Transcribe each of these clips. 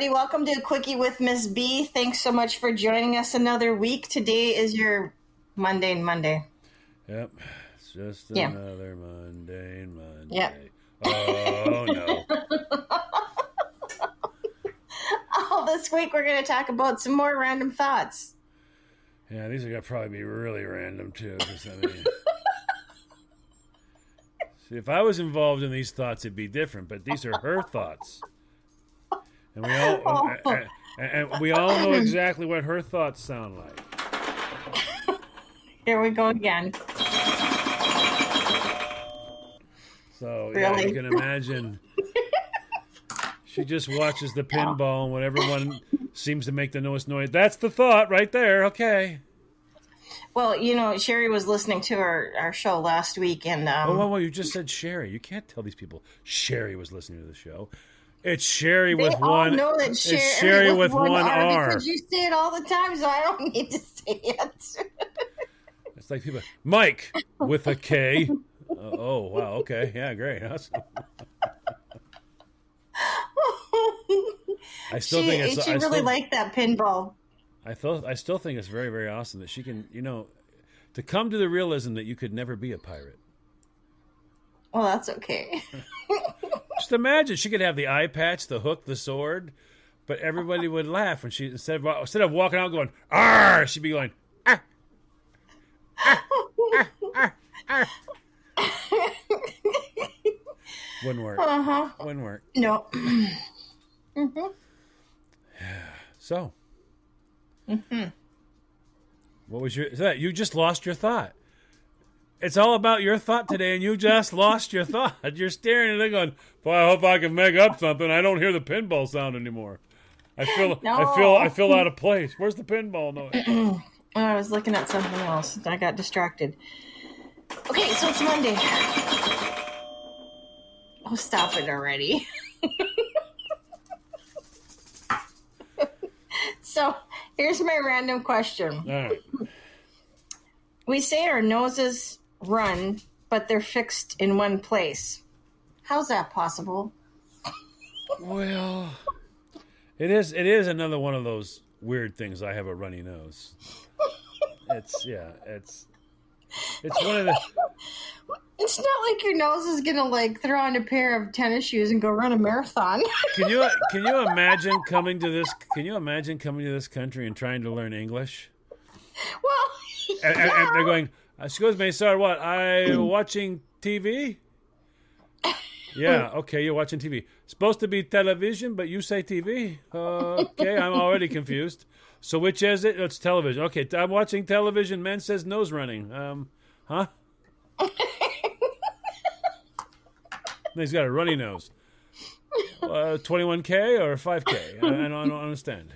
everybody. Welcome to Quickie with Miss B. Thanks so much for joining us another week. Today is your mundane Monday. Yep. It's just another mundane Monday. Yep. Oh, no. This week we're going to talk about some more random thoughts. Yeah, these are going to probably be really random, too. I mean, see, if I was involved in these thoughts, it'd be different, but these are her thoughts. And we all know exactly what her thoughts sound like. Here we go again. So, really? Yeah, you can imagine she just watches the pinball and whatever one seems to make the most noise. That's the thought right there. Okay. Well, you know, Sherry was listening to our show last week, and well, you just said Sherry. You can't tell these people Sherry was listening to the show. It's Sherry with one. Know that it's Sherry with one R. Because you say it all the time, so I don't need to say it. It's like people, Mike with a K. Oh wow, okay, yeah, great. Awesome. I still think it's. She really liked that pinball. I still think it's very, very awesome that she can, to come to the realism that you could never be a pirate. Well, that's okay. Just imagine she could have the eye patch, the hook, the sword, but everybody would laugh when she instead of walking out going "Arr," she'd be going "Ah, ah, ah, ah, ah." Wouldn't work. Wouldn't work. No. So. What was you just lost your thought. It's all about your thought today, and you just lost your thought. You're staring at it going, "Boy, I hope I can make up something. I don't hear the pinball sound anymore. I feel out of place. Where's the pinball noise?" I was looking at something else. I got distracted. Okay, so it's Monday. Oh, stop it already. So, here's my random question. All right. We say our noses run, but they're fixed in one place. How's that possible? Well, it is another one of those weird things. I have a runny nose. It's one of the. It's not like your nose is gonna throw on a pair of tennis shoes and go run a marathon. Can you imagine coming to this? Can you imagine coming to this country and trying to learn English? Well, and they're going, "Excuse me, sir. What? I watching TV? Yeah, okay, you're watching TV. Supposed to be television, but you say TV. Okay, I'm already confused. So which is it? It's television. Okay, I'm watching television. Man says nose running. Huh? He's got a runny nose. 21K or 5K? I don't understand.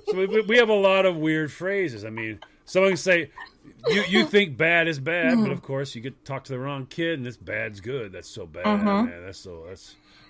So we have a lot of weird phrases. I mean, someone can say, you think bad is bad, but of course you get to talk to the wrong kid, and this bad's good. That's so bad, man. Do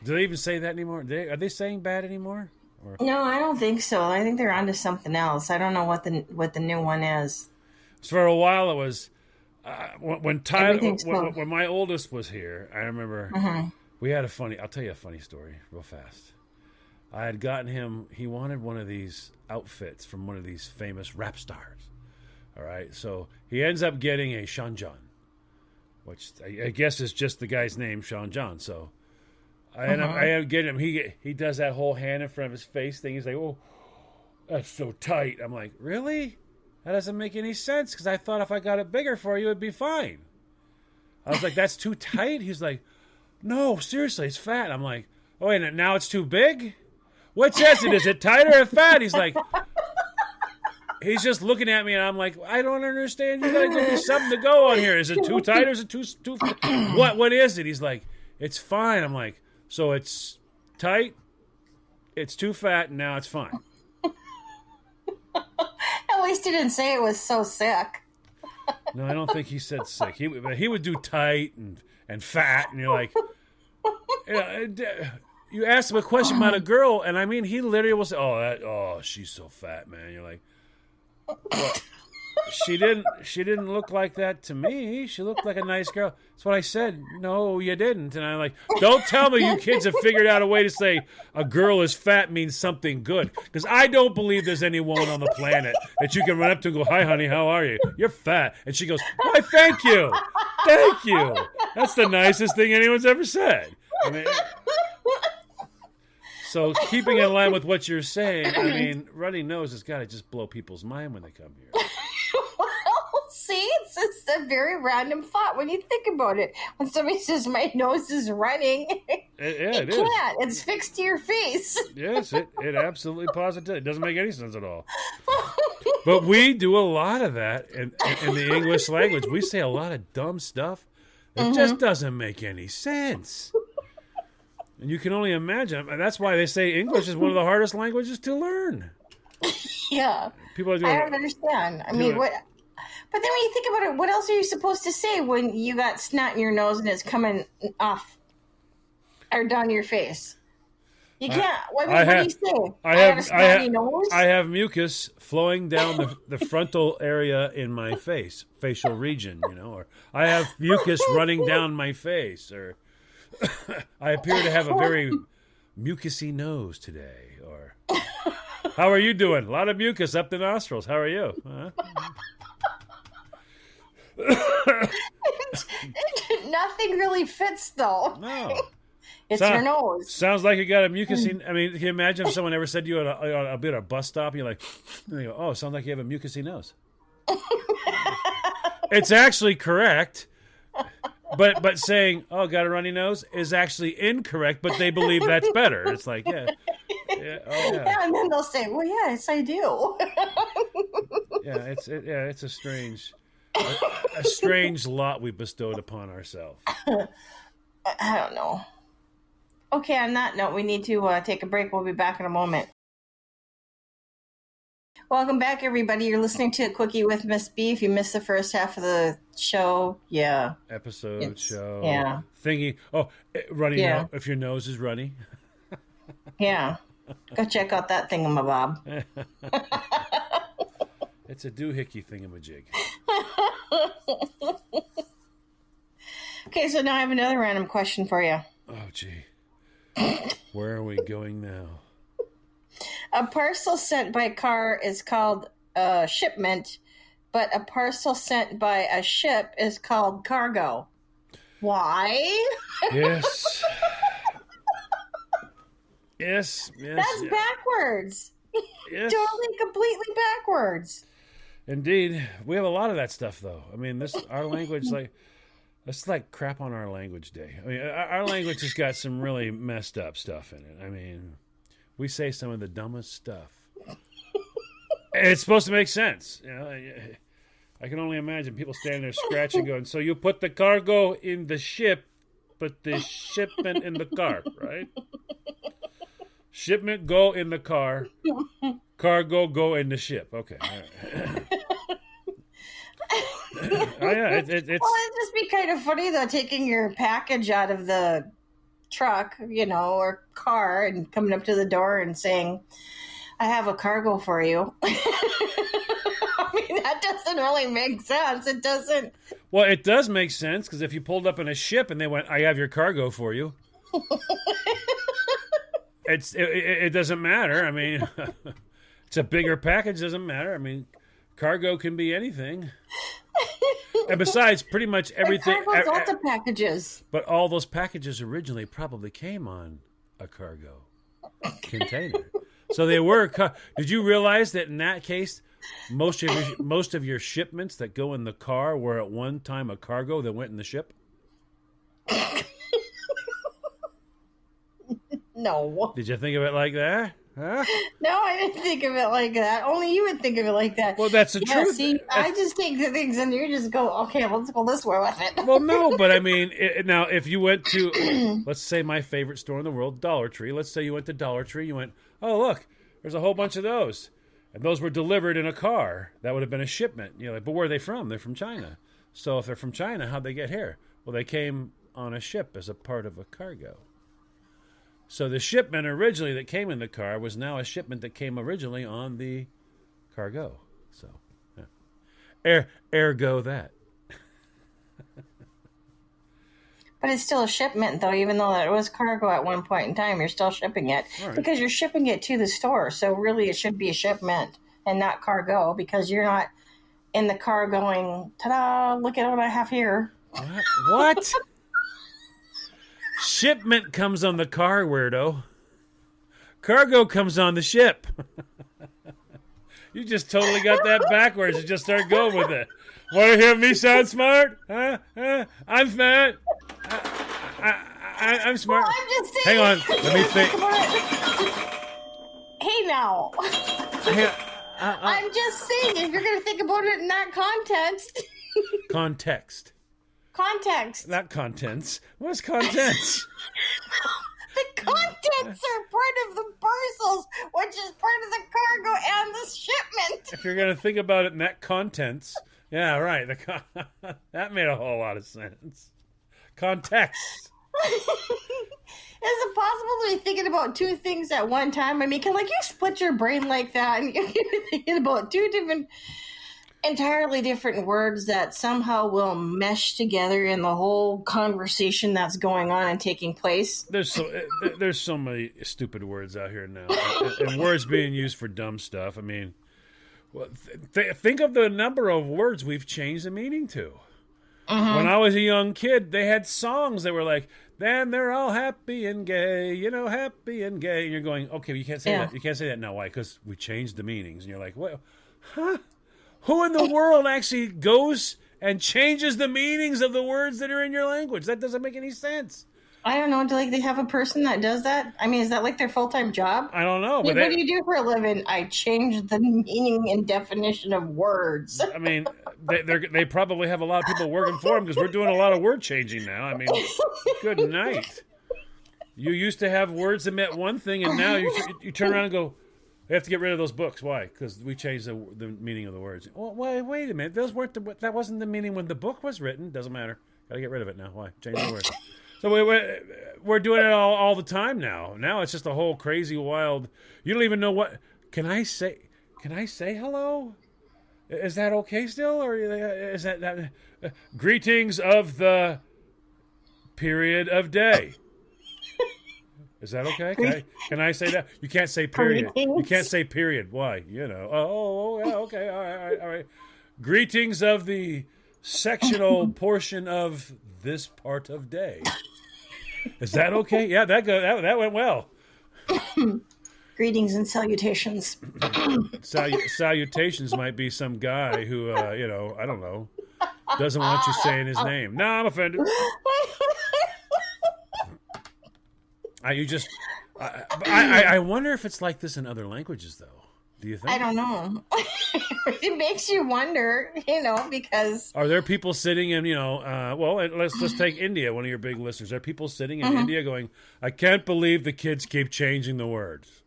they even say that anymore? Are they saying bad anymore? Or? No, I don't think so. I think they're onto something else. I don't know what the new one is. So for a while it was when my oldest was here. I remember we had I'll tell you a funny story real fast. I had gotten him. He wanted one of these outfits from one of these famous rap stars. All right, so he ends up getting a Sean John, which I guess is just the guy's name, Sean John. So I end up getting him. He does that whole hand in front of his face thing. He's like, "Oh, that's so tight." I'm like, "Really? That doesn't make any sense, because I thought if I got it bigger for you, it'd be fine." I was like, "That's too tight?" He's like, "No, seriously, it's fat." I'm like, "Oh, wait, now it's too big? Which is it? Is it tight or fat?" He's like, he's just looking at me, and I'm like, "I don't understand. You gotta give me something to go on here. Is it too tight or is it too what is it?" He's like, "It's fine." I'm like, "So it's tight, it's too fat, and now it's fine." At least he didn't say it was so sick. No, I don't think he said sick. He would do tight and fat, and you're like, you ask him a question about a girl, and I mean, he literally will say, "Oh, she's so fat, man." You're like, She didn't look like that to me. She looked like a nice girl. That's what I said. No, you didn't. And I'm like, don't tell me you kids have figured out a way to say a girl is fat means something good. Because I don't believe there's any woman on the planet that you can run up to and go, hi, honey, how are you? You're fat. And she goes, why, thank you. Thank you. That's the nicest thing anyone's ever said. I mean, so keeping in line with what you're saying, I mean, runny nose has got to just blow people's mind when they come here. See, it's a very random thought when you think about it. When somebody says my nose is running, it is. Can't. It's fixed to your face. Yes, it absolutely positively. It doesn't make any sense at all. But we do a lot of that in the English language. We say a lot of dumb stuff that just doesn't make any sense. And you can only imagine. That's why they say English is one of the hardest languages to learn. Yeah. People are doing, I don't understand. I mean, what... But then when you think about it, what else are you supposed to say when you got snot in your nose and it's coming off or down your face? You can't. What do you say? I have a snotty nose? I have mucus flowing down the frontal area in my face, facial region, or I have mucus running down my face, or I appear to have a very mucusy nose today, or how are you doing? A lot of mucus up the nostrils. How are you? Huh? Nothing really fits, though. No. It's your nose. Sounds like you got a mucusy... I mean, can you imagine if someone ever said to you on a bus stop, and you're like, and they go, oh, sounds like you have a mucusy nose. It's actually correct, but saying, oh, got a runny nose is actually incorrect, but they believe that's better. It's like, yeah, and then they'll say, well, yes, I do. It's a strange lot we bestowed upon ourselves. I don't know. Okay, on that note, we need to take a break. We'll be back in a moment. Welcome back, everybody. You're listening to Quickie with Miss B. If you missed the first half of the show, Episode, show. Yeah. Thingy. Oh, runny. Yeah. If your nose is runny. Yeah. Go check out that thingamabob. It's a doohickey thingamajig. Okay, so now I have another random question for you. Oh, gee. Where are we going now? A parcel sent by car is called a shipment, but a parcel sent by a ship is called cargo. Why? Yes. Yes. That's backwards. Yes. Totally, completely backwards. Indeed. We have a lot of that stuff, though. I mean, our language, it's like crap on our language day. I mean, our language has got some really messed up stuff in it. I mean, we say some of the dumbest stuff. And it's supposed to make sense. I can only imagine people standing there scratching going, so you put the cargo in the ship, but the shipment in the car, right? Shipment go in the car, cargo go in the ship. Okay. All right. It's... Well, it'd just be kind of funny, though, taking your package out of the truck, or car and coming up to the door and saying, I have a cargo for you. I mean, that doesn't really make sense. It doesn't. Well, it does make sense, because if you pulled up in a ship and they went, I have your cargo for you. It doesn't matter. I mean, it's a bigger package. Doesn't matter. I mean, cargo can be anything. And besides, pretty much everything. Cargo's lots of packages. But all those packages originally probably came on a cargo container. So they were. Did you realize that in that case, most of your shipments that go in the car were at one time a cargo that went in the ship? No. Did you think of it like that? Huh? No, I didn't think of it like that. Only you would think of it like that. Well, that's the truth. See, I just take the things and you just go, okay, let's go this way with it. Well, no, but I mean, now if you went to, let's say my favorite store in the world, Dollar Tree. Let's say you went to Dollar Tree. You went, oh, look, there's a whole bunch of those. And those were delivered in a car. That would have been a shipment. But where are they from? They're from China. So if they're from China, how'd they get here? Well, they came on a ship as a part of a cargo. So the shipment originally that came in the car was now a shipment that came originally on the cargo. So, yeah. Ergo that. But it's still a shipment, though, even though it was cargo at one point in time. You're still shipping it because you're shipping it to the store. So really it should be a shipment and not cargo because you're not in the car going, ta-da, look at what I have here. What? Shipment comes on the car, weirdo. Cargo comes on the ship. You just totally got that backwards and just start going with it. Want to hear me sound smart? Huh? I'm smart. I'm smart. Well, I'm just saying. Hang on. Let me think. Hey, now. I'm just saying, if you're going to think about it in that context. Context. Context. Not contents. What's contents? The contents are part of the parcels, which is part of the cargo and the shipment. If you're going to think about it in that contents, yeah, right. That made a whole lot of sense. Context. Is it possible to be thinking about two things at one time? I mean, can you split your brain like that and you're thinking about two entirely different words that somehow will mesh together in the whole conversation that's going on and taking place? There's so many stupid words out here now, and words being used for dumb stuff. I mean, think of the number of words we've changed the meaning to. Mm-hmm. When I was a young kid, they had songs that were like, "Then they're all happy and gay, happy and gay." And you're going, "Okay, you can't say that. You can't say that now. Why? Because we changed the meanings." And you're like, "What? Huh? Who in the world actually goes and changes the meanings of the words that are in your language? That doesn't make any sense." I don't know. Do they have a person that does that? I mean, is that like their full-time job? I don't know. But what do you do for a living? I change the meaning and definition of words. I mean, they probably have a lot of people working for them because we're doing a lot of word changing now. I mean, good night. You used to have words that meant one thing, and now you turn around and go, "We have to get rid of those books." Why? Because we changed the meaning of the words. Well, wait a minute. Those weren't that wasn't the meaning when the book was written. Doesn't matter. Got to get rid of it now. Why? Change the words. So we're doing it all the time now. Now it's just a whole crazy wild. You don't even know what. Can I say hello? Is that okay still, or is that greetings of the period of day? Is that okay? Can I say that? You can't say period. You can't say period. Why? Oh, yeah, okay, all right. Greetings of the sectional portion of this part of day. Is that okay? Yeah, that went well. Greetings and salutations. Salutations might be some guy who, I don't know, doesn't want you saying his name. No, I'm offended. I wonder if it's like this in other languages, though. Do you think? I don't know. It makes you wonder, because... Are there people sitting in, let's take India, one of your big listeners. There are people sitting in India going, "I can't believe the kids keep changing the words."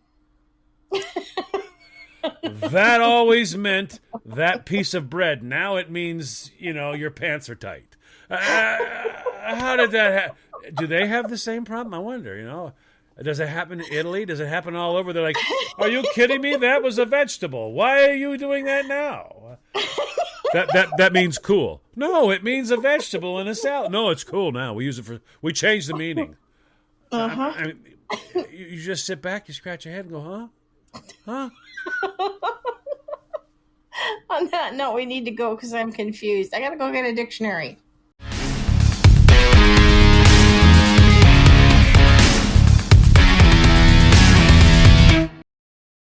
That always meant that piece of bread. Now it means, your pants are tight. How did that happen? Do they have the same problem? I wonder, Does it happen in Italy? Does it happen all over? They're like, "Are you kidding me? That was a vegetable. Why are you doing that now?" That means cool. No, it means a vegetable in a salad. No, it's cool now. We changed the meaning. You just sit back, you scratch your head and go, huh? On that note, we need to go because I'm confused. I got to go get a dictionary.